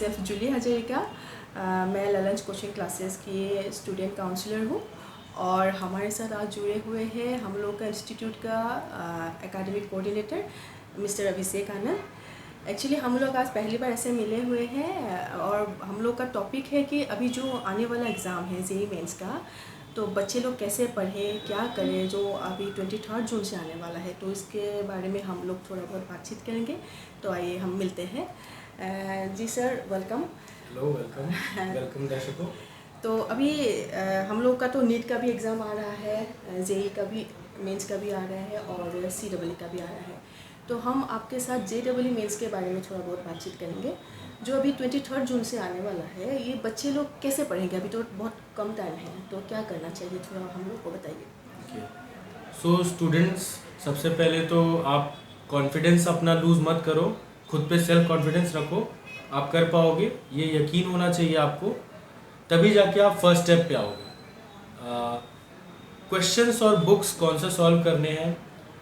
Self Jully Hazarika. मैं ललंज coaching classes की student counsellor हूँ और हमारे साथ आज जुड़े हुए हैं हम लोग का इंस्टीट्यूट का academic coordinator mister Abhishek Anand. Actually हम लोग आज पहली बार ऐसे मिले हुए हैं और हम लोग का टॉपिक है कि अभी जो आने वाला एग्ज़ाम है जेईई मेंस का, तो बच्चे लोग कैसे पढ़ें, क्या करें, जो अभी 23 जून से आने वाला है, तो इसके बारे में हम लोग थोड़ा बहुत बातचीत करेंगे। तो आइए हम मिलते हैं। जी सर, वेलकम। हेलो, वेलकम दर्शकों। तो अभी हम लोग का तो नीट का भी एग्ज़ाम आ रहा है, जेईई का भी मेंस का भी आ रहा है और सीडब्ल्यू का भी आ रहा है। तो हम आपके साथ जेईई मेंस के बारे में थोड़ा बहुत बातचीत करेंगे जो अभी 23 जून से आने वाला है। ये बच्चे लोग कैसे पढ़ेंगे, अभी तो बहुत कम टाइम है, तो क्या करना चाहिए, थोड़ा हम लोग को बताइए। सो स्टूडेंट्स, सबसे पहले तो आप कॉन्फिडेंस अपना लूज़ मत करो, खुद पे सेल्फ कॉन्फिडेंस रखो, आप कर पाओगे, ये यकीन होना चाहिए आपको, तभी जाके आप फर्स्ट स्टेप पे आओगे। क्वेश्चंस और बुक्स कौन से सॉल्व करने हैं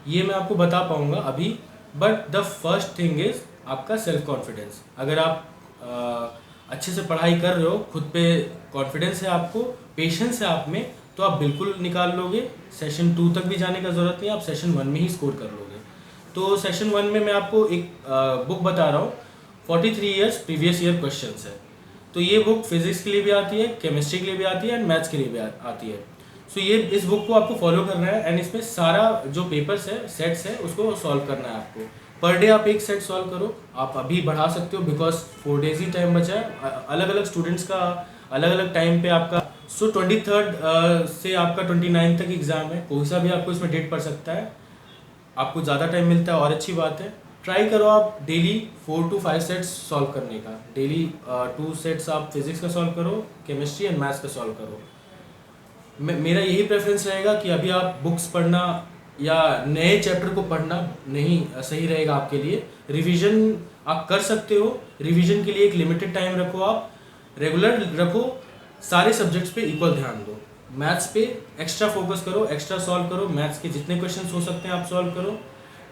ये मैं आपको बता पाऊँगा अभी, but the first thing is आपका सेल्फ कॉन्फिडेंस। अगर आप अच्छे से पढ़ाई कर रहे हो, खुद पे कॉन्फिडेंस है आपको, पेशेंस है आप में, तो आप बिल्कुल निकाल लोगे। सेशन 2 तक भी जाने का ज़रूरत नहीं, आप सेशन 1 में ही स्कोर कर लोगे। तो सेशन 1 में मैं आपको एक बुक बता रहा हूँ, 43 ईयर्स प्रीवियस ईयर क्वेश्चंस है। तो ये बुक फिजिक्स के लिए भी आती है, केमिस्ट्री के लिए भी आती है एंड मैथ्स के लिए भी आती है। सो ये इस बुक को आपको फॉलो करना है एंड इसमें सारा जो पेपर्स है, सेट्स है, उसको सॉल्व करना है आपको। पर डे आप एक सेट सॉल्व करो, आप अभी बढ़ा सकते हो बिकॉज 4 डेज ही टाइम बचा है। अलग अलग स्टूडेंट्स का अलग अलग टाइम पे आपका 23 से आपका 29 तक एग्ज़ाम है, कोई सा भी आपको इसमें डेट पड़ सकता है। आपको ज़्यादा टाइम मिलता है और अच्छी बात है। ट्राई करो आप डेली 4 to 5 सेट्स सॉल्व करने का। डेली 2 सेट्स आप फिजिक्स का सॉल्व करो, केमिस्ट्री एंड मैथ्स का सॉल्व करो। मेरा यही प्रेफरेंस रहेगा कि अभी आप बुक्स पढ़ना या नए चैप्टर को पढ़ना नहीं सही रहेगा आपके लिए। रिवीजन आप कर सकते हो, रिवीजन के लिए एक लिमिटेड टाइम रखो, आप रेगुलर रखो, सारे सब्जेक्ट्स पे इक्वल ध्यान दो। मैथ्स पे एक्स्ट्रा फोकस करो, एक्स्ट्रा सॉल्व करो, मैथ्स के जितने क्वेश्चंस हो सकते हैं आप सॉल्व करो।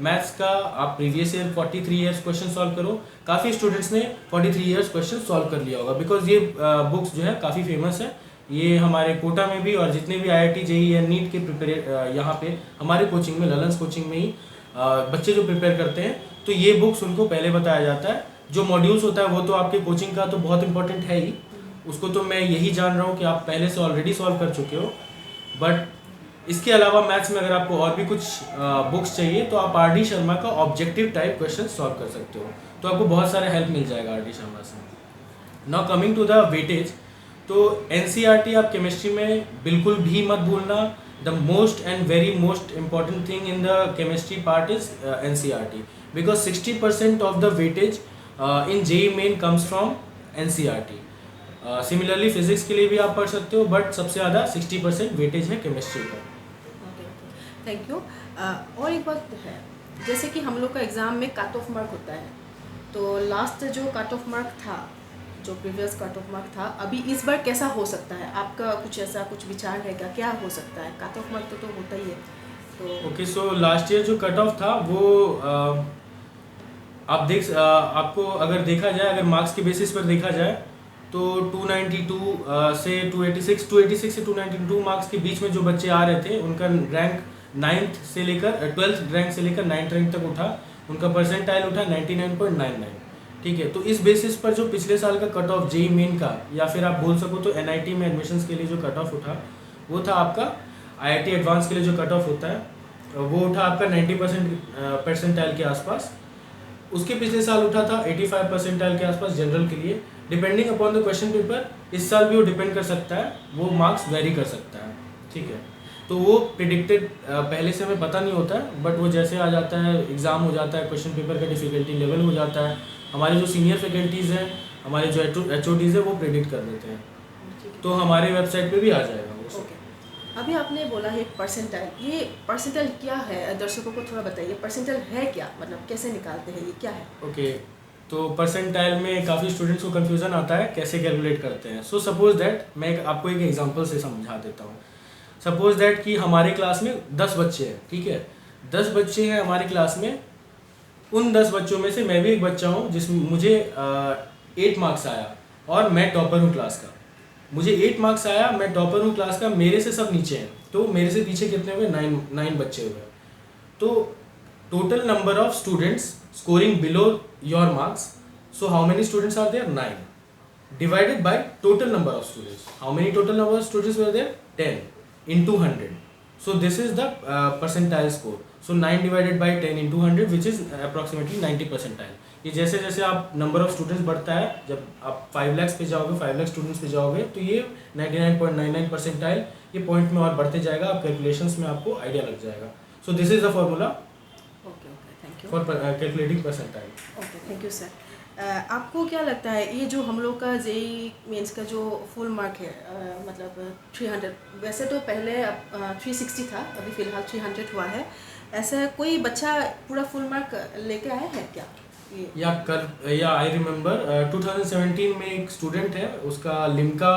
मैथ्स का आप previous year 43 years question solve करो। काफ़ी स्टूडेंट्स ने 43 ईयर्स क्वेश्चन सॉल्व कर लिया होगा बिकॉज ये बुक्स जो है काफ़ी फेमस है। ये हमारे कोटा में भी और जितने भी IIT जेईई या नीट के प्रिपेयर यहाँ पे हमारे कोचिंग में, ललंस कोचिंग में ही बच्चे जो प्रिपेयर करते हैं, तो ये बुक्स उनको पहले बताया जाता है। जो मॉड्यूल्स होता है वो तो आपके कोचिंग का तो बहुत इंपॉर्टेंट है ही, उसको तो मैं यही जान रहा हूँ कि आप पहले से ऑलरेडी सॉल्व कर चुके हो। बट इसके अलावा मैथ्स में अगर आपको और भी कुछ बुक्स चाहिए तो आप RD शर्मा का ऑब्जेक्टिव टाइप क्वेश्चन सॉल्व कर सकते हो, तो आपको बहुत सारे हेल्प मिल जाएगा RD शर्मा से। Now coming to the weightage, तो NCERT आप केमिस्ट्री में बिल्कुल भी मत भूलना। The most and very most important thing in the chemistry part is NCERT because 60% of the weightage in JEE Main comes from NCERT। Similarly physics के लिए भी आप पढ़ सकते हो, बट सबसे ज़्यादा 60% वेटेज है केमिस्ट्री का। Thank you. और एक बात है, जैसे कि हम लोग का एग्ज़ाम में कट ऑफ मार्क होता है, तो लास्ट जो कट ऑफ मार्क था, जो प्रीवियस कट ऑफ मार्क था, अभी इस बार कैसा हो सकता है, आपका कुछ ऐसा कुछ विचार है क्या हो सकता है? कट ऑफ मार्क तो होता ही है। तो ओके, सो लास्ट ईयर जो कट ऑफ था वो आपको अगर देखा जाए, अगर मार्क्स के बेसिस पर देखा जाए तो 292 से 286 से 292 मार्क्स के बीच में जो बच्चे आ रहे थे उनका रैंक 9th से लेकर 12th रैंक से लेकर 9th रैंक तक उठा, उनका परसेंटाइल उठा 99.99। ठीक है, तो इस बेसिस पर जो पिछले साल का कट ऑफ जेईई मेन का, या फिर आप बोल सको तो NIT में एडमिशन्स के लिए जो कट ऑफ उठा वो था आपका, IIT एडवांस के लिए जो कट ऑफ होता है वो उठा आपका 90% परसेंटाइल के आसपास। उसके पिछले साल उठा था 85 परसेंटाइल के आसपास जनरल के लिए। Depending upon the question paper इस साल भी वो डिपेंड कर सकता है, वो मार्क्स वेरी कर सकता है। ठीक है, तो वो प्रिडिक्टेड पहले से हमें पता नहीं होता है, बट वो जैसे आ जाता है, एग्ज़ाम हो जाता है, क्वेश्चन पेपर का डिफ़िकल्टी लेवल हो जाता है, हमारे जो सीनियर फैकल्टीज़ हैं, हमारे जो HODs हैं, वो प्रेडिक्ट कर देते हैं, तो हमारे वेबसाइट पे भी आ जाएगा वो। अभी आपने बोला है परसेंटाइल, ये परसेंटाइल क्या है, दर्शकों को थोड़ा बताइए, परसेंटाइल है क्या, मतलब कैसे निकालते हैं, ये क्या है? ओके, तो परसेंटाइल में काफ़ी स्टूडेंट्स को कन्फ्यूज़न आता है कैसे कैलकुलेट करते हैं। सो सपोज दैट मैं आपको एक एग्जांपल से समझा देता हूँ। सपोज दैट कि हमारे क्लास में 10 बच्चे हैं, ठीक है, 10 बच्चे हैं हमारे क्लास में। उन 10 बच्चों में से मैं भी एक बच्चा हूँ जिसमें मुझे 8 मार्क्स आया और मैं टॉपर हूँ क्लास का, मुझे 8 मार्क्स आया, मैं टॉपर हूँ क्लास का, मेरे से सब नीचे हैं, तो मेरे से पीछे कितने हुए, 9 बच्चे हुए। तो total number of students scoring below your marks, so how many students are there, 9 divided by total number of students. How many total number of students were there? 10 into 100. So this is the percentile score. So 9 divided by 10 into 100 which is approximately 90 percentile. ये जैसे जैसे आप number of students बढ़ता है, जब आप 5 lakhs पे जाओगे, 5 लाख स्टूडेंट्स पे जाओगे, तो ये 99.99 परसेंटाइल ये पॉइंट में और बढ़ते जाएगा, आप कैलकुलेशंस में आपको आइडिया लग जाएगा. So this is the formula okay okay, thank you. For calculating percentile. Okay, thank you sir. आपको क्या लगता है ये जो हम लोग का जेई मेंस का जो फुल मार्क है, मतलब 300, वैसे तो पहले 360 था, अभी फ़िलहाल 300 हुआ है, ऐसा कोई बच्चा पूरा फुल मार्क लेके आया है क्या? या आई रिमेम्बर 2017 में एक स्टूडेंट है, उसका लिम्का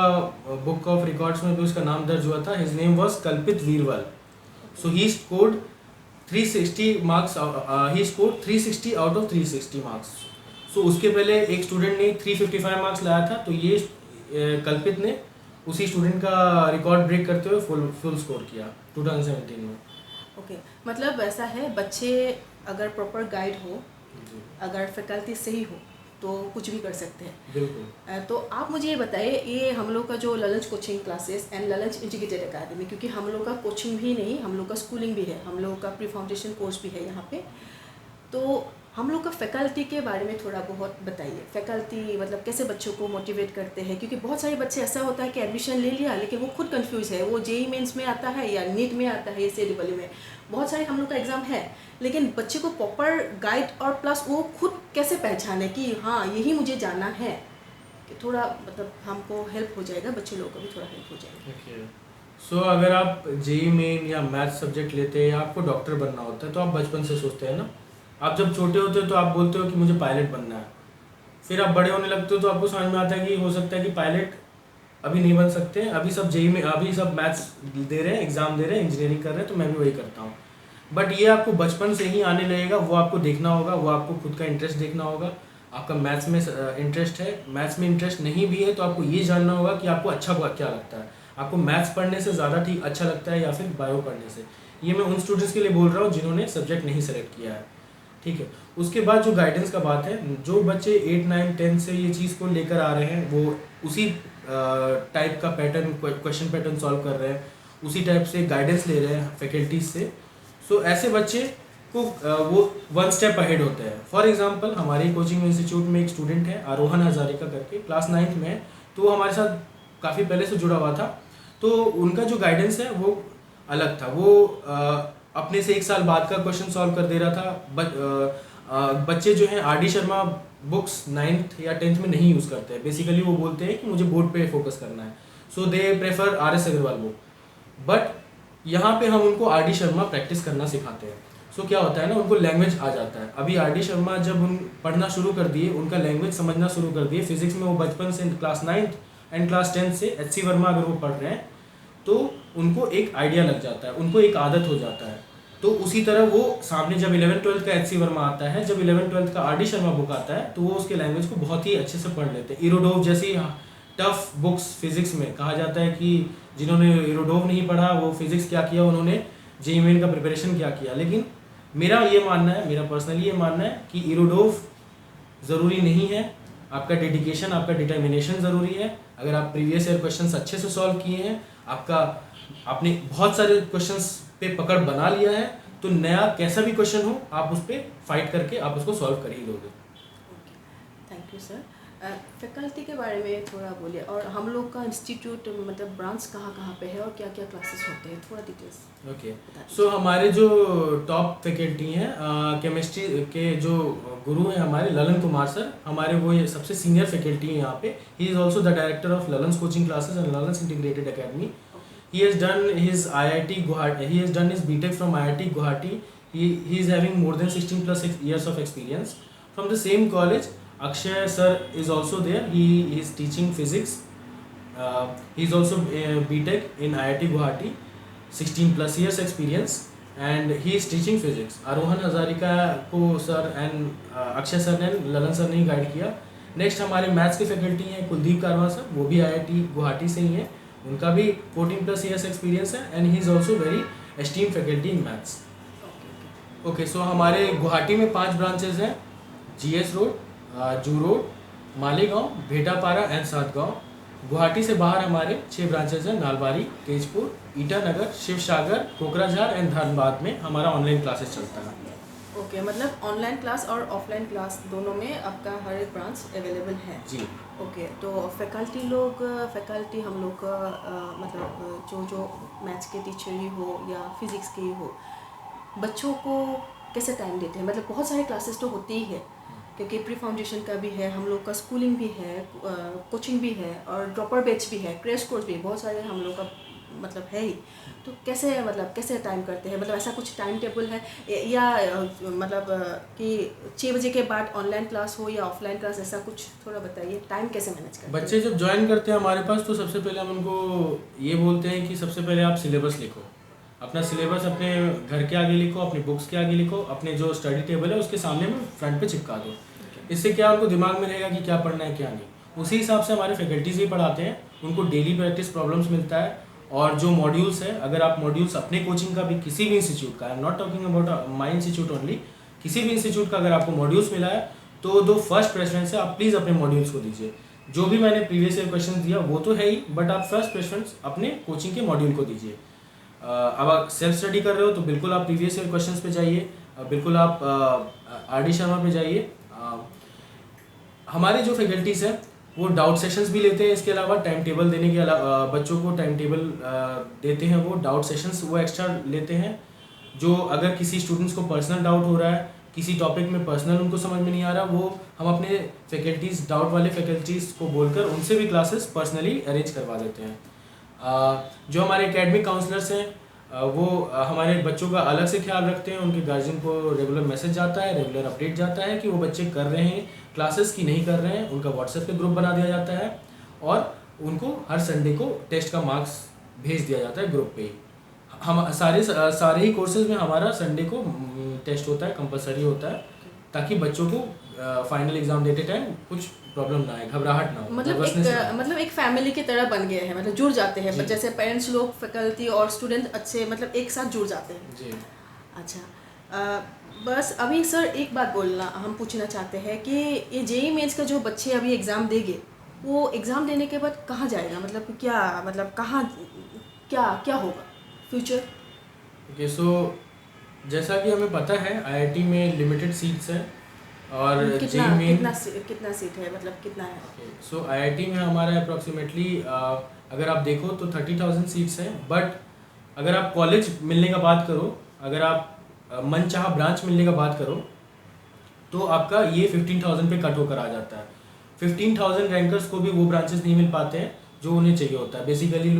बुक ऑफ रिकॉर्ड्स में भी उसका नाम दर्ज हुआ था. His name was Kalpit Veerwal. So he scored 360 marks, he scored 360 out of 360 marks. So उसके पहले एक स्टूडेंट ने 355 मार्क्स लाया था, तो ये कल्पित ने उसी स्टूडेंट का रिकॉर्ड ब्रेक करते हुए फुल स्कोर किया 2017 में. ओके, मतलब ऐसा है, बच्चे अगर प्रॉपर गाइड हो, अगर फैकल्टी सही हो, तो कुछ भी कर सकते हैं. बिल्कुल. तो आप मुझे ये बताइए, ये हम लोग का जो Lalan's coaching classes and Lalan's integrated academy, क्योंकि हम लोग का कोचिंग भी नहीं, हम लोग का स्कूलिंग भी है, हम लोग का प्री फाउंडेशन कोर्स भी है यहाँ पे, तो हम लोग का फैकल्टी के बारे में थोड़ा बहुत बताइए. फैकल्टी मतलब कैसे बच्चों को मोटिवेट करते हैं, क्योंकि बहुत सारे बच्चे ऐसा होता है कि एडमिशन ले लिया लेकिन वो खुद कंफ्यूज है, वो जेई मेंस में आता है या नीट में आता है या CET में, बहुत सारे हम लोग का एग्ज़ाम है, लेकिन बच्चे को प्रॉपर गाइड और प्लस वो खुद कैसे पहचाने कि हाँ यही मुझे जाना है, कि थोड़ा मतलब हमको हेल्प हो जाएगा, बच्चे लोगों को भी थोड़ा हेल्प हो जाएगा. सो अगर आप जेई मेन या मैथ सब्जेक्ट लेते हैं या आपको डॉक्टर बनना होता है, तो आप बचपन से सोचते हैं ना. आप जब छोटे होते हो तो आप बोलते हो कि मुझे पायलट बनना है, फिर आप बड़े होने लगते हो तो आपको समझ में आता है कि हो सकता है कि पायलट अभी नहीं बन सकते, अभी सब जेई में, अभी सब मैथ्स दे रहे हैं, एग्ज़ाम दे रहे हैं, इंजीनियरिंग कर रहे हैं, तो मैं भी वही करता हूँ. बट ये आपको बचपन से ही आने लगेगा, वो आपको देखना होगा, वो आपको खुद का इंटरेस्ट देखना होगा. आपका मैथ्स में इंटरेस्ट है, मैथ्स में इंटरेस्ट नहीं भी है, तो आपको ये जानना होगा कि आपको अच्छा क्या लगता है. आपको मैथ्स पढ़ने से ज़्यादा ठीक अच्छा लगता है या फिर बायो पढ़ने से. ये मैं उन स्टूडेंट्स के लिए बोल रहा हूँ जिन्होंने सब्जेक्ट नहीं सेलेक्ट किया है, ठीक है. उसके बाद जो गाइडेंस का बात है, जो बच्चे 8, 9, 10 से ये चीज़ को लेकर आ रहे हैं, वो उसी टाइप का पैटर्न, क्वेश्चन पैटर्न सॉल्व कर रहे हैं, उसी टाइप से गाइडेंस ले रहे हैं फैकल्टीज से. सो ऐसे बच्चे को वो 1 स्टेप अहेड होते हैं. फॉर एग्जांपल हमारे कोचिंग इंस्टीट्यूट में एक स्टूडेंट है आरोहन हजारिका करके, क्लास 9th में है, तो वो हमारे साथ काफ़ी पहले से जुड़ा हुआ था. तो उनका जो गाइडेंस है वो अलग था. वो अपने से 1 साल बाद का क्वेश्चन सॉल्व कर दे रहा था. बच्चे जो हैं R D Sharma books 9th या 10th में नहीं यूज़ करते हैं. बेसिकली वो बोलते हैं कि मुझे बोर्ड पे फोकस करना है, so they prefer RS Agarwal book. But यहाँ पे हम उनको आर डी शर्मा प्रैक्टिस करना सिखाते हैं. सो क्या होता है ना, उनको लैंग्वेज आ जाता है. अभी आर डी शर्मा जब उन पढ़ना शुरू कर दिए, उनका लैंग्वेज समझना शुरू कर दिए. फिजिक्स में वो बचपन से class 9th and class 10th से HC वर्मा अगर वो पढ़ रहे हैं, तो उनको एक आइडिया लग जाता है, उनको एक आदत हो जाता है. तो उसी तरह वो सामने जब 11th-12th का HC वर्मा आता है, जब 11th-12th का आर डी शर्मा बुक आता है, तो वो उसके लैंग्वेज को बहुत ही अच्छे से पढ़ लेते हैं. इरोडोव जैसी टफ बुक्स फिजिक्स में कहा जाता है कि जिन्होंने इरोडोव नहीं पढ़ा वो फिजिक्स क्या किया, उन्होंने जेईई मेन का प्रिपरेशन क्या किया. लेकिन मेरा ये मानना है, मेरा पर्सनली ये मानना है कि इरोडोव ज़रूरी नहीं है. आपका डेडिकेशन, आपका डिटर्मिनेशन ज़रूरी है. अगर आप प्रीवियस ईयर क्वेश्चंस अच्छे से सॉल्व किए हैं, आपने बहुत सारे क्वेश्चंस पे पकड़ बना लिया है, तो नया कैसा भी क्वेश्चन हो आप उस पर फाइट करके आप उसको सॉल्व कर ही लोगे. Okay, thank you sir. Faculty के बारे में थोड़ा बोलिए, और हम लोग का इंस्टीट्यूट मतलब ब्रांच कहाँ कहाँ पे है और क्या क्या क्लासेस होते हैं, थोड़ा डिटेल्स. ओके, सो हमारे जो टॉप फैकल्टी हैं, केमिस्ट्री के जो गुरु हैं हमारे ललन कुमार सर, हमारे वो ये सबसे सीनियर फैकल्टी हैं यहाँ पे. He is also the director of Lalan's coaching classes and Lalan's integrated academy. He has done his IIT Guwahati. He has done his BTech from IIT Guwahati. He is having more than 16 plus years of experience. From the same college, Akshay sir is also there. He is teaching physics. He is also BTech in IIT Guwahati. 16 plus years experience, and he is teaching physics. आरोहन हजारिका को sir and Akshay sir ने, Lalan sir ने ही guide किया. Next हमारे maths के faculty हैं कुलदीप कारवा sir, वो भी IIT गुवाहाटी से ही हैं, उनका भी 14+ ईयर्स एक्सपीरियंस है and he is also very esteem faculty in maths. Okay, so हमारे गुवाहाटी में 5 ब्रांचेज हैं, GS road, zoo road, Malegaon, Bhetapara and Satgaon. Guwahati से बाहर हमारे 6 ब्रांचेज हैं, नालबारी, तेजपुर, ईटानगर, शिवसागर, कोकराझार एंड धनबाद में हमारा ऑनलाइन क्लासेस चलता है। ओके, मतलब ऑनलाइन क्लास और ऑफलाइन क्लास दोनों में आपका हर एक ब्रांच अवेलेबल है जी। ओके, तो फैकल्टी हम लोग का मतलब जो मैथ्स के टीचर ही हो या फिज़िक्स के ही हो, बच्चों को कैसे टाइम देते हैं? मतलब बहुत सारे क्लासेस तो होते ही है, क्योंकि प्री फाउंडेशन का भी है, हम लोग का स्कूलिंग भी है, कोचिंग भी है और ड्रॉपर बैच भी है, क्रैश कोर्स भी, बहुत सारे हम लोग का मतलब है ही। तो कैसे टाइम करते हैं? मतलब ऐसा कुछ टाइम टेबल है या मतलब कि 6 बजे के बाद ऑनलाइन क्लास हो या ऑफलाइन क्लास, ऐसा कुछ थोड़ा बताइए, टाइम कैसे मैनेज करते हैं? बच्चे जब ज्वाइन करते हैं हमारे पास तो सबसे पहले हम उनको ये बोलते हैं कि सबसे पहले आप सिलेबस लिखो, अपना सिलेबस अपने घर के आगे लिखो, अपनी बुक्स के आगे लिखो, अपने जो स्टडी टेबल है उसके सामने में फ्रंट पे चिपका दो। इससे क्या उनको दिमाग में रहेगा कि क्या पढ़ना है क्या नहीं। उसी हिसाब से हमारे फैकल्टीज ही पढ़ाते हैं, उनको डेली प्रैक्टिस प्रॉब्लम्स मिलता है। और जो मॉड्यूल्स है, अगर आप मॉड्यूल्स अपने कोचिंग का भी किसी भी इंस्टीट्यूट का, आई am not talking about my institute only, किसी भी इंस्टीट्यूट का अगर आपको मॉड्यूल्स मिला है तो दो फर्स्ट प्रेफरेंस है आप प्लीज़ अपने मॉड्यूल्स को दीजिए। जो भी मैंने प्रीवियस ईयर क्वेश्चन दिया वो तो है ही, बट आप फर्स्ट प्रेफरेंस अपने कोचिंग के मॉड्यूल को दीजिए। अब आप सेल्फ स्टडी कर रहे हो तो बिल्कुल आप प्रीवियस ईयर क्वेश्चंस पे जाइए, बिल्कुल आप RD शर्मा पे जाइए। हमारे जो फैकल्टीज़ हैं वो डाउट सेशंस भी लेते हैं, इसके अलावा टाइम टेबल देने के अलावा बच्चों को टाइम टेबल देते हैं, वो डाउट सेशंस वो एक्स्ट्रा लेते हैं। जो अगर किसी स्टूडेंट्स को पर्सनल डाउट हो रहा है, किसी टॉपिक में पर्सनल उनको समझ में नहीं आ रहा, वो हम अपने फैकल्टीज़ डाउट वाले फैकल्टीज़ को बोलकर उनसे भी क्लासेस पर्सनली अरेंज करवा देते हैं। जो हमारे एकेडमिक काउंसलर्स हैं वो हमारे बच्चों का अलग से ख्याल रखते हैं, उनके गार्जियन को रेगुलर मैसेज जाता है, रेगुलर अपडेट जाता है कि वो बच्चे कर रहे हैं क्लासेस की नहीं कर रहे हैं, उनका व्हाट्सएप पे ग्रुप बना दिया जाता है और उनको हर संडे को टेस्ट का मार्क्स भेज दिया जाता है ग्रुप पे। हम सारे ही कोर्सेज में हमारा संडे को टेस्ट होता है, कंपलसरी होता है, ताकि बच्चों को फाइनल एग्जाम देते टाइम कुछ प्रॉब्लम ना आए, घबराहट ना हो। मतलब एक फैमिली की तरह बन गए हैं, मतलब जुड़ जाते हैं, जैसे पेरेंट्स लोग, फैकल्टी और स्टूडेंट अच्छे मतलब एक साथ जुड़ जाते हैं जी। अच्छा, बस अभी सर एक बात बोलना हम पूछना चाहते हैं कि ये JEE मेंस का जो बच्चे अभी एग्ज़ाम देंगे, वो एग्ज़ाम देने के बाद कहाँ जाएगा? मतलब कहाँ क्या होगा फ्यूचर? ओके, सो जैसा कि हमें पता है IIT में लिमिटेड सीट्स हैं और कितना सीट है, मतलब कितना है? सो IIT में हमारा अप्रॉक्सीमेटली अगर आप देखो तो 30,000 सीट्स हैं, बट अगर आप कॉलेज मिलने का बात करो, अगर आप मनचाहा ब्रांच मिलने का बात करो तो आपका ये 15,000 पे कट होकर आ जाता है। 15,000 रैंकर्स को भी वो ब्रांचेस नहीं मिल पाते हैं जो उन्हें चाहिए होता है। बेसिकली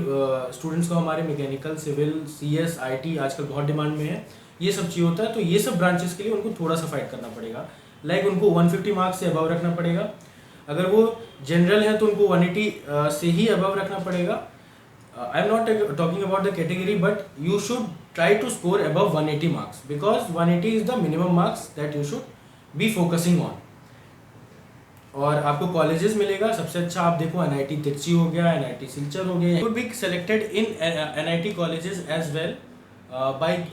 स्टूडेंट्स को हमारे मैकेनिकल, सिविल, CS, IT आजकल बहुत डिमांड में है, ये सब चाहिए होता है। तो ये सब ब्रांचेस के लिए उनको थोड़ा सा फाइट करना पड़ेगा, लाइक उनको 150 मार्क्स से अबव रखना पड़ेगा। अगर वो जनरल है तो उनको 180 से ही अबव रखना पड़ेगा। I am not talking about the category, but you should try to score above 180 marks, because 180 is the minimum marks that you should be focusing on. और आपको कॉलेजेस मिलेगा, सबसे अच्छा आप देखो NIT तिरची हो गया, NIT सिलचर हो गया, would be selected in NIT colleges as well by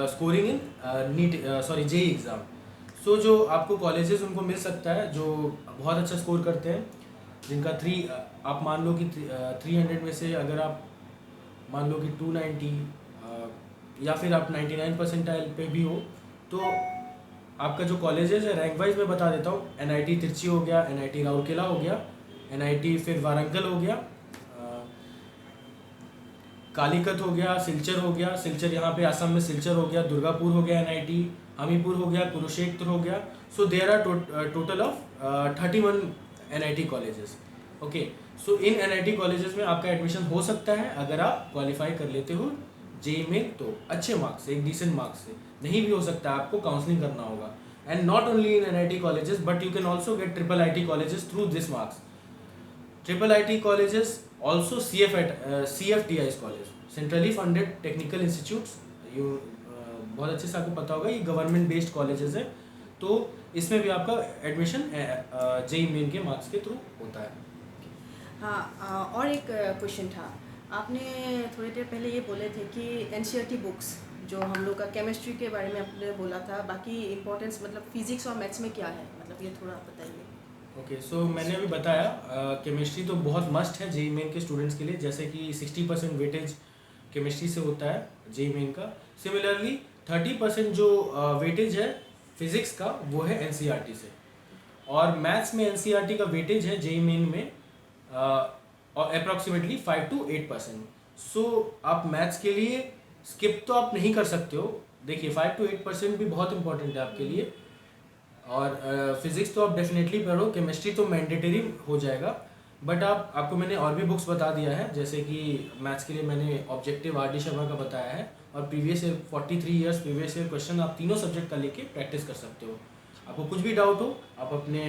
scoring in JEE exam. So जो आपको कॉलेजेस उनको मिल सकता है जो बहुत अच्छा स्कोर करते हैं, जिनका आप मान लो कि 300 में से अगर आप मान लो कि 290 या फिर आप 99 परसेंटाइल पे भी हो, तो आपका जो कॉलेजेस है रैंक वाइज मैं बता देता हूँ। NIT तिरची हो गया, NIT राउरकेला हो गया, NIT फिर वारंगल हो गया, कालीकत हो गया, सिलचर हो गया, सिलचर यहाँ पे असम में सिलचर हो गया, दुर्गापुर हो गया NIT, हमीरपुर हो गया, कुरुक्षेत्र हो गया। So there are total of 31 NIT colleges. Okay, so in NIT colleges में आपका एडमिशन हो सकता है अगर आप क्वालिफाई कर लेते हो JEE में, तो अच्छे मार्क्स से, एक डिसेंट मार्क्स से। नहीं भी हो सकता है, आपको काउंसलिंग करना होगा। And not only in NIT colleges, but you can also get IIIT colleges through this marks. IIIT colleges also CFTI's college, centrally funded technical institutes, बहुत अच्छे से आपको पता होगा, ये गवर्नमेंट बेस्ड कॉलेजेस हैं तो इसमें भी आपका एडमिशन जेई मेन के मार्क्स के थ्रू होता है। हाँ, और एक क्वेश्चन था। आपने थोड़ी देर पहले ये बोले थे कि एनसीईआरटी बुक्स जो हम लोग का केमिस्ट्री के बारे में आपने बोला था, बाकी इम्पोर्टेंस मतलब फिजिक्स और मैथ्स में क्या है, मतलब ये थोड़ा बताइए। ओके, सो मैंने अभी बताया केमिस्ट्री तो बहुत मस्ट है जेई मेन के स्टूडेंट्स के लिए, जैसे कि 60% वेटेज केमिस्ट्री से होता है जेई मेन का। सिमिलरली 30% जो वेटेज है फिजिक्स का वो है एनसीईआरटी से, और मैथ्स में एनसीईआरटी का वेटेज है जेई मेन में और अप्रॉक्सीमेटली 5 to 8%। सो आप मैथ्स के लिए स्किप तो आप नहीं कर सकते हो, देखिए 5 to 8% भी बहुत इंपॉर्टेंट है आपके लिए। और फिजिक्स तो आप डेफिनेटली पढ़ो, केमिस्ट्री तो मैंडेटरी हो जाएगा, बट आपको मैंने और भी बुक्स बता दिया है, जैसे कि मैथ्स के लिए मैंने ऑब्जेक्टिव आर डी शर्मा का बताया है, और previous year 43 years previous year question आप तीनों सब्जेक्ट का लेके प्रैक्टिस कर सकते हो। आपको कुछ भी डाउट हो आप अपने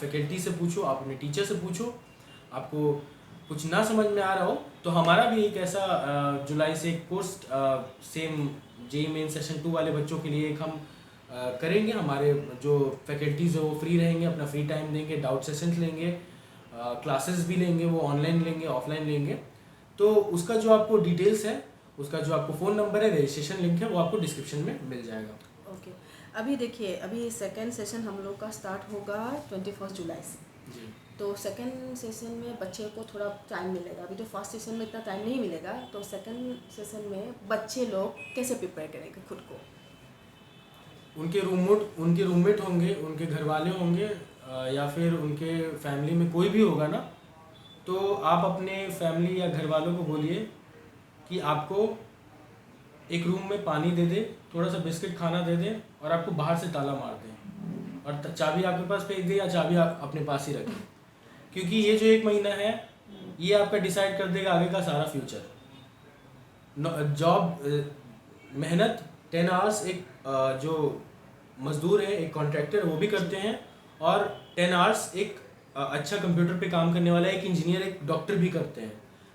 फैकल्टी से पूछो, आप अपने टीचर से पूछो। आपको कुछ ना समझ में आ रहा हो तो हमारा भी एक ऐसा जुलाई से एक course same JEE Main session 2 वाले बच्चों के लिए एक हम करेंगे। हमारे जो फैकल्टीज़ है वो फ्री रहेंगे, अपना फ्री टाइम देंगे, डाउट सेशंस लेंगे, क्लासेस भी लेंगे, वो ऑनलाइन लेंगे ऑफलाइन लेंगे। तो उसका जो आपको डिटेल्स है, उसका जो आपको फ़ोन नंबर है, रजिस्ट्रेशन लिंक है, वो आपको डिस्क्रिप्शन में मिल जाएगा। ओके, अभी देखिए, अभी सेकेंड सेशन हम लोग का स्टार्ट होगा 21 जुलाई से। जी, तो सेकंड सेशन में बच्चे को थोड़ा टाइम मिलेगा, अभी तो फर्स्ट सेशन में इतना टाइम नहीं मिलेगा, तो सेकंड सेशन में बच्चे लोग कैसे प्रिपेयर करेंगे खुद को। उनके रूममेट होंगे, उनके घर वाले होंगे, या फिर उनके फैमिली में कोई भी होगा ना, तो आप अपने फैमिली या घर वालों को बोलिए कि आपको एक रूम में पानी दे दे, थोड़ा सा बिस्किट खाना दे दे, और आपको बाहर से ताला मार दें, और चाबी आपके पास फेंक दे, या चाबी आप अपने पास ही रखें, क्योंकि ये जो 1 महीना है ये आपका डिसाइड कर देगा आगे का सारा फ्यूचर। जॉब मेहनत 10 आवर्स एक जो मजदूर है, एक कॉन्ट्रैक्टर, वो भी करते हैं, और 10 आवर्स एक अच्छा कंप्यूटर पे काम करने वाला एक इंजीनियर, एक डॉक्टर भी करते हैं।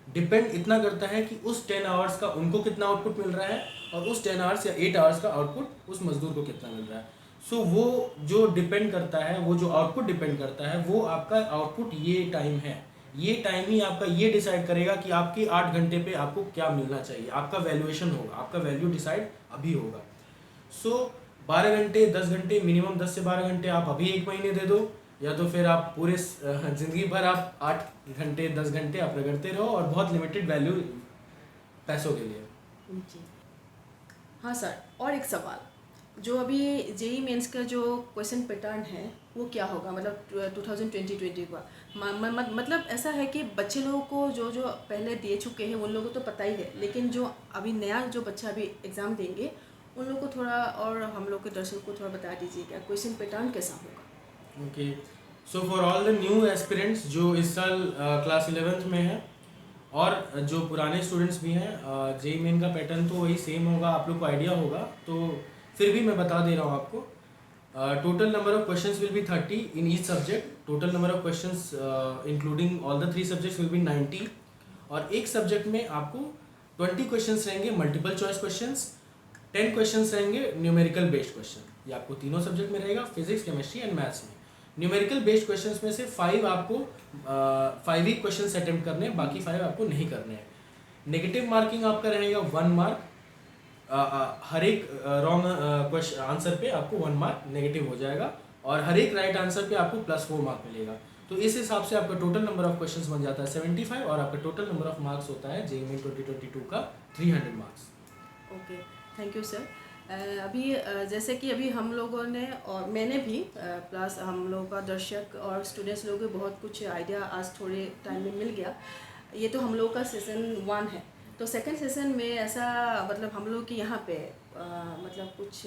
डिपेंड इतना करता है कि उस 10 आवर्स का उनको कितना आउटपुट मिल रहा है, और उस 10 आवर्स या 8 आवर्स का आउटपुट उस मजदूर को कितना मिल रहा है। सो वो जो डिपेंड करता है, वो जो आउटपुट डिपेंड करता है, वो आपका आउटपुट ये टाइम है, ये टाइम ही आपका ये डिसाइड करेगा कि आपके 8 घंटे पे आपको क्या मिलना चाहिए। आपका वैल्यूएशन होगा, आपका वैल्यू डिसाइड अभी होगा। सो 12 घंटे 10 घंटे मिनिमम, 10 से 12 घंटे आप अभी 1 महीने दे दो, या तो फिर आप पूरे ज़िंदगी भर आप 8 घंटे 10 घंटे आप रगड़ते रहो, और बहुत लिमिटेड वैल्यू पैसों के लिए। जी हाँ सर, और एक सवाल, जो अभी जेई मेंस का जो क्वेश्चन पैटर्न है वो क्या होगा, मतलब 2020 का मतलब ऐसा है कि बच्चे लोगों को जो पहले दे चुके हैं उन लोगों को तो पता ही है, लेकिन जो अभी नया जो बच्चा अभी एग्ज़ाम देंगे उन लोगों को थोड़ा, और हम लोग के दर्शकों को थोड़ा बता दीजिएगा क्वेश्चन पैटर्न कैसा होगा। Okay, so for all the new aspirants जो इस साल क्लास 11th में हैं, और जो पुराने स्टूडेंट्स भी हैं, जेई मेन का पैटर्न तो वही सेम होगा, आप लोग को आइडिया होगा, तो फिर भी मैं बता दे रहा हूँ आपको। Total number of questions will be 30 in each subject. Total number of questions including all the 3 subjects will be 90, और एक सब्जेक्ट में आपको 20 क्वेश्चंस रहेंगे मल्टीपल चॉइस क्वेश्चंस, 10 क्वेश्चंस रहेंगे न्यूमेरिकल बेस्ड क्वेश्चन। ये आपको तीनों सब्जेक्ट में रहेगा, फिजिक्स, केमिस्ट्री एंड मैथ्स में। न्यूमेरिकल बेस्ड क्वेश्चंस में से 5 आपको 5 ही क्वेश्चंस अटेम्प्ट करने हैं, बाकी 5 आपको नहीं करने हैं। नेगेटिव मार्किंग आपका रहेगा 1 मार्क, हर एक रॉन्ग आंसर पे आपको 1 मार्क नेगेटिव हो जाएगा, और हर एक राइट आंसर पे आपको +4 मार्क मिलेगा। तो इस हिसाब से आपका टोटल नंबर ऑफ क्वेश्चंस बन जाता है 75, और आपका टोटल नंबर ऑफ मार्क्स होता है जेईई मेन 2022 का 300 marks. Okay, thank you sir. अभी जैसे कि अभी हम लोगों ने और मैंने भी प्लस हम लोगों का दर्शक और स्टूडेंट्स लोगों को बहुत कुछ आइडिया आज थोड़े टाइम में मिल गया। ये तो हम लोग का सेशन 1 है, तो सेकंड सेशन में ऐसा मतलब हम लोग के यहाँ पे मतलब कुछ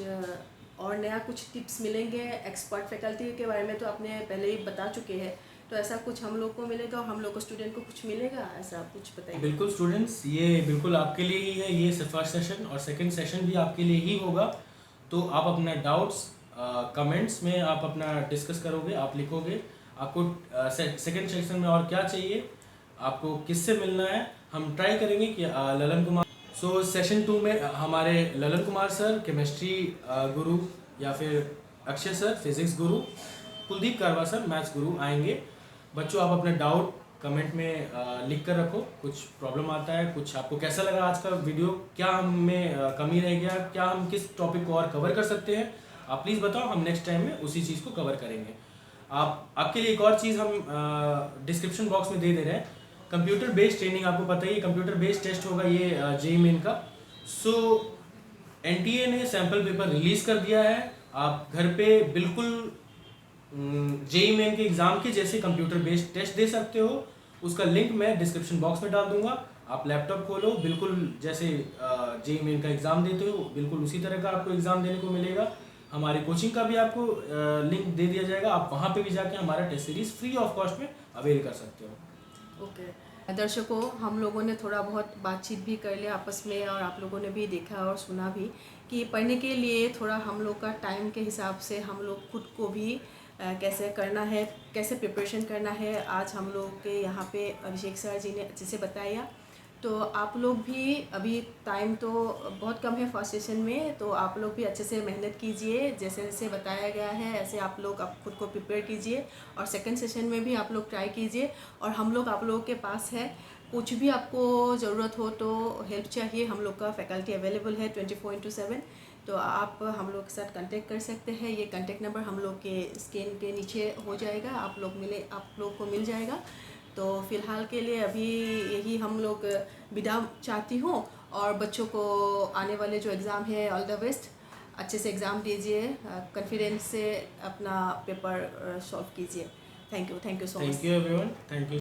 और नया कुछ टिप्स मिलेंगे। एक्सपर्ट फैकल्टी के बारे में तो आपने पहले ही बता चुके हैं, तो ऐसा कुछ हम लोग को मिलेगा और हम लोग को स्टूडेंट को कुछ मिलेगा, ऐसा कुछ बताइए। बिल्कुल स्टूडेंट्स, ये बिल्कुल आपके लिए ही है, ये फर्स्ट सेशन और सेकंड सेशन भी आपके लिए ही होगा। तो आप अपना डाउट्स कमेंट्स में आप अपना डिस्कस करोगे, आप लिखोगे आपको सेकंड सेशन में और क्या चाहिए, आपको किससे मिलना है। हम ट्राई करेंगे कि ललन कुमार, सो सेशन 2 में हमारे ललन कुमार सर केमिस्ट्री गुरु, या फिर अक्षय सर फिजिक्स गुरु, कुलदीप कारवा सर मैथ्स गुरु आएंगे। बच्चों आप अपने डाउट कमेंट में लिख कर रखो, कुछ प्रॉब्लम आता है, कुछ आपको कैसा लगा आज का वीडियो, क्या हम में कमी रह गया, क्या हम किस टॉपिक को और कवर कर सकते हैं, आप प्लीज़ बताओ, हम नेक्स्ट टाइम में उसी चीज़ को कवर करेंगे। आपके लिए एक और चीज़ हम डिस्क्रिप्शन बॉक्स में दे दे रहे हैं, कंप्यूटर बेस्ड ट्रेनिंग। आपको पता ही है कंप्यूटर बेस्ड टेस्ट होगा ये जेईई मेन का। सो एनटीए ने सैम्पल पेपर रिलीज़ कर दिया है, आप घर पे बिल्कुल जेईई मेन के एग्ज़ाम के जैसे कंप्यूटर बेस्ड टेस्ट दे सकते हो। उसका लिंक मैं डिस्क्रिप्शन बॉक्स में डाल दूंगा। आप लैपटॉप खोलो, बिल्कुल जैसे जेईई मेन का एग्ज़ाम देते हो बिल्कुल उसी तरह का आपको एग्ज़ाम देने को मिलेगा। हमारी कोचिंग का भी आपको लिंक दे दिया जाएगा, आप वहाँ पे भी जाके हमारा test series free of cost में अवेल कर सकते हो। ओके दर्शकों, हम लोगों ने थोड़ा बहुत बातचीत भी कर लिया आपस में, और आप लोगों ने भी देखा और सुना भी कि पढ़ने के लिए थोड़ा हम लोग का टाइम के हिसाब से हम लोग खुद को भी कैसे करना है, कैसे प्रिपरेशन करना है, आज हम लोग के यहाँ पे अभिषेक सर जी ने अच्छे से बताया। तो आप लोग भी, अभी टाइम तो बहुत कम है फर्स्ट सेशन में, तो आप लोग भी अच्छे से मेहनत कीजिए, जैसे जैसे बताया गया है ऐसे आप लोग आप खुद को प्रिपेयर कीजिए, और सेकंड सेशन में भी आप लोग ट्राई कीजिए। और हम लोग आप लोगों के पास है, कुछ भी आपको ज़रूरत हो तो हेल्प चाहिए, हम लोग का फैकल्टी अवेलेबल है 24/7। तो आप हम लोग के साथ कांटेक्ट कर सकते हैं, ये कांटेक्ट नंबर हम लोग के स्क्रीन के नीचे हो जाएगा, आप लोग को मिल जाएगा। तो फ़िलहाल के लिए अभी यही हम लोग विदा चाहती हूँ, और बच्चों को आने वाले जो एग्ज़ाम है ऑल द बेस्ट, अच्छे से एग्ज़ाम दीजिए, कॉन्फिडेंस से अपना पेपर सॉल्व कीजिए। Thank you so much. Thank you everyone, thank you.